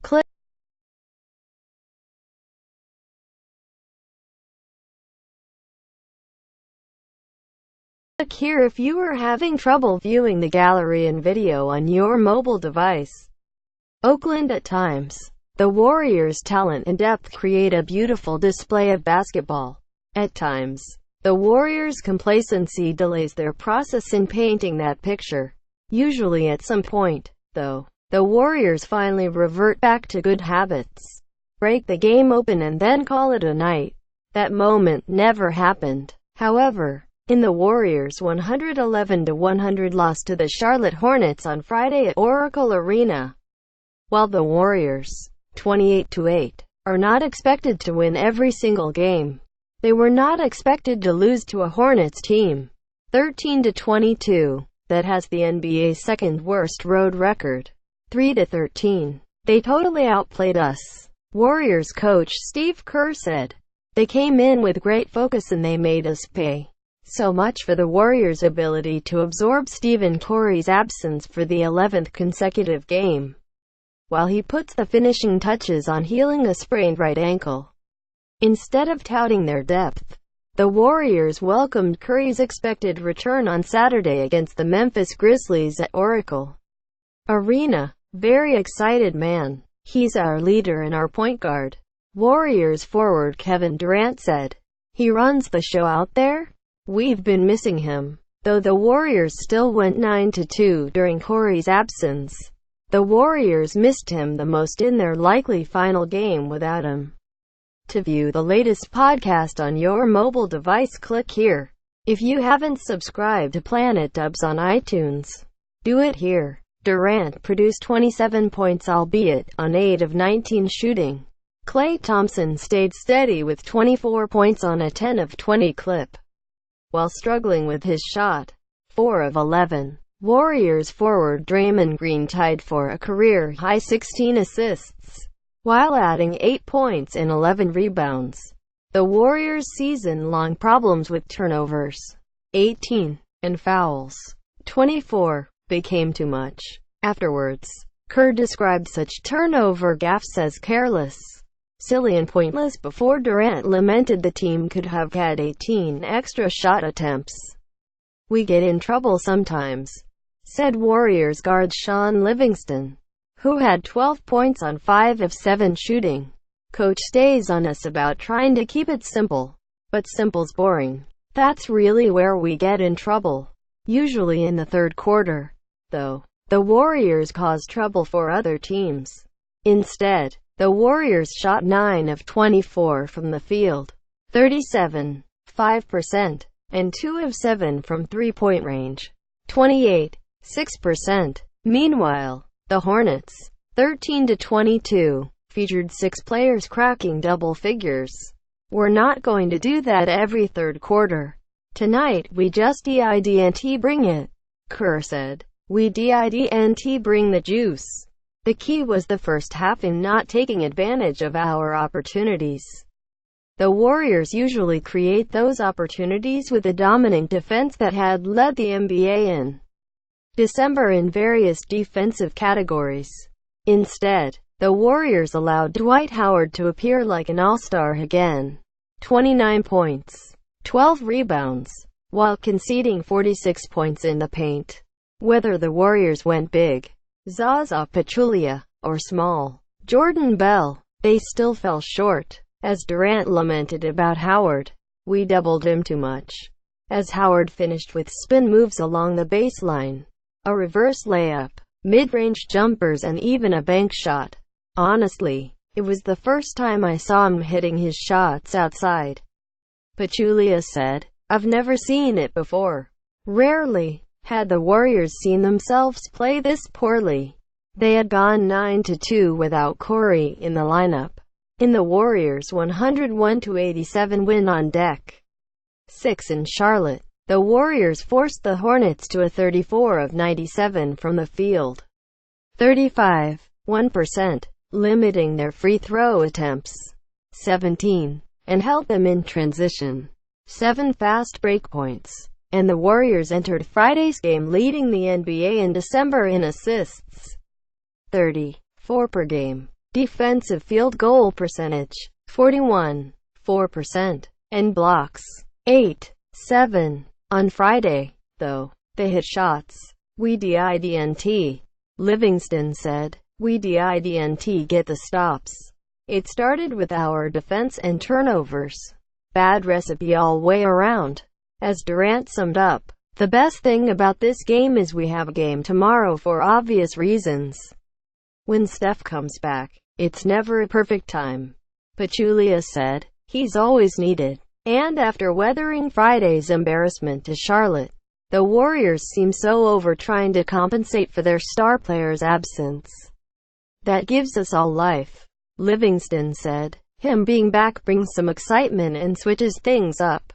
Click here if you are having trouble viewing the gallery and video on your mobile device. Oakland at times. The Warriors' talent and depth create a beautiful display of basketball. At times, the Warriors' complacency delays their process in painting that picture. Usually at some point, though, the Warriors finally revert back to good habits. Break the game open and then call it a night. That moment never happened, however, in the Warriors' 111-100 loss to the Charlotte Hornets on Friday at Oracle Arena. While the Warriors, 28-8, are not expected to win every single game, they were not expected to lose to a Hornets team, 13-22, that has the NBA's second-worst road record, 3-13. They totally outplayed us, Warriors coach Steve Kerr said. They came in with great focus and they made us pay. So much for the Warriors' ability to absorb Stephen Curry's absence for the 11th consecutive game, while he puts the finishing touches on healing a sprained right ankle. Instead of touting their depth, the Warriors welcomed Curry's expected return on Saturday against the Memphis Grizzlies at Oracle Arena. Very excited man. He's our leader and our point guard, Warriors forward Kevin Durant said. He runs the show out there. We've been missing him. Though the Warriors still went 9-2 during Curry's absence, the Warriors missed him the most in their likely final game without him. To view the latest podcast on your mobile device, click here. If you haven't subscribed to Planet Dubs on iTunes, do it here. Durant produced 27 points albeit on 8 of 19 shooting. Klay Thompson stayed steady with 24 points on a 10 of 20 clip, while struggling with his shot, 4 of 11. Warriors forward Draymond Green tied for a career-high 16 assists, while adding 8 points and 11 rebounds. The Warriors' season-long problems with turnovers, 18, and fouls, 24, became too much. Afterwards, Kerr described such turnover gaffes as careless, silly and pointless before Durant lamented the team could have had 18 extra shot attempts. "We get in trouble sometimes," said Warriors guard Sean Livingston, who had 12 points on 5 of 7 shooting. "Coach stays on us about trying to keep it simple, but simple's boring. That's really where we get in trouble. Usually in the third quarter, though, the Warriors cause trouble for other teams." Instead, the Warriors shot 9 of 24 from the field, 37.5%, and 2 of 7 from three-point range, 28.6%. Meanwhile, the Hornets, 13-22, featured 6 players cracking double figures. "We're not going to do that every third quarter. Tonight we just didn't bring it," Kerr said. "We didn't bring the juice. The key was the first half in not taking advantage of our opportunities." The Warriors usually create those opportunities with a dominant defense that had led the NBA in December in various defensive categories. Instead, the Warriors allowed Dwight Howard to appear like an all-star again. 29 points, 12 rebounds, while conceding 46 points in the paint. Whether the Warriors went big, Zaza Pachulia, or small, Jordan Bell, they still fell short. As Durant lamented about Howard, "We doubled him too much." As Howard finished with spin moves along the baseline, a reverse layup, mid-range jumpers and even a bank shot. "Honestly, it was the first time I saw him hitting his shots outside," Pachulia said. "I've never seen it before. Rarely had the Warriors seen themselves play this poorly." They had gone 9-2 without Curry in the lineup. In the Warriors' 101-87 win on Deck 6 in Charlotte, the Warriors forced the Hornets to a 34 of 97 from the field, 35.1%, limiting their free throw attempts, 17, and held them in transition, 7 fast break points, and the Warriors entered Friday's game leading the NBA in December in assists, 34 per game, defensive field goal percentage, 41.4%, and blocks, 8.7. On Friday, though, they hit shots. We didn't, Livingston said. We didn't get the stops. It started with our defense and turnovers. Bad recipe all way around. As Durant summed up, the best thing about this game is we have a game tomorrow for obvious reasons. When Steph comes back, it's never a perfect time. Pachulia said, he's always needed. And after weathering Friday's embarrassment to Charlotte, the Warriors seem so over trying to compensate for their star player's absence. That gives us all life, Livingston said. Him being back brings some excitement and switches things up.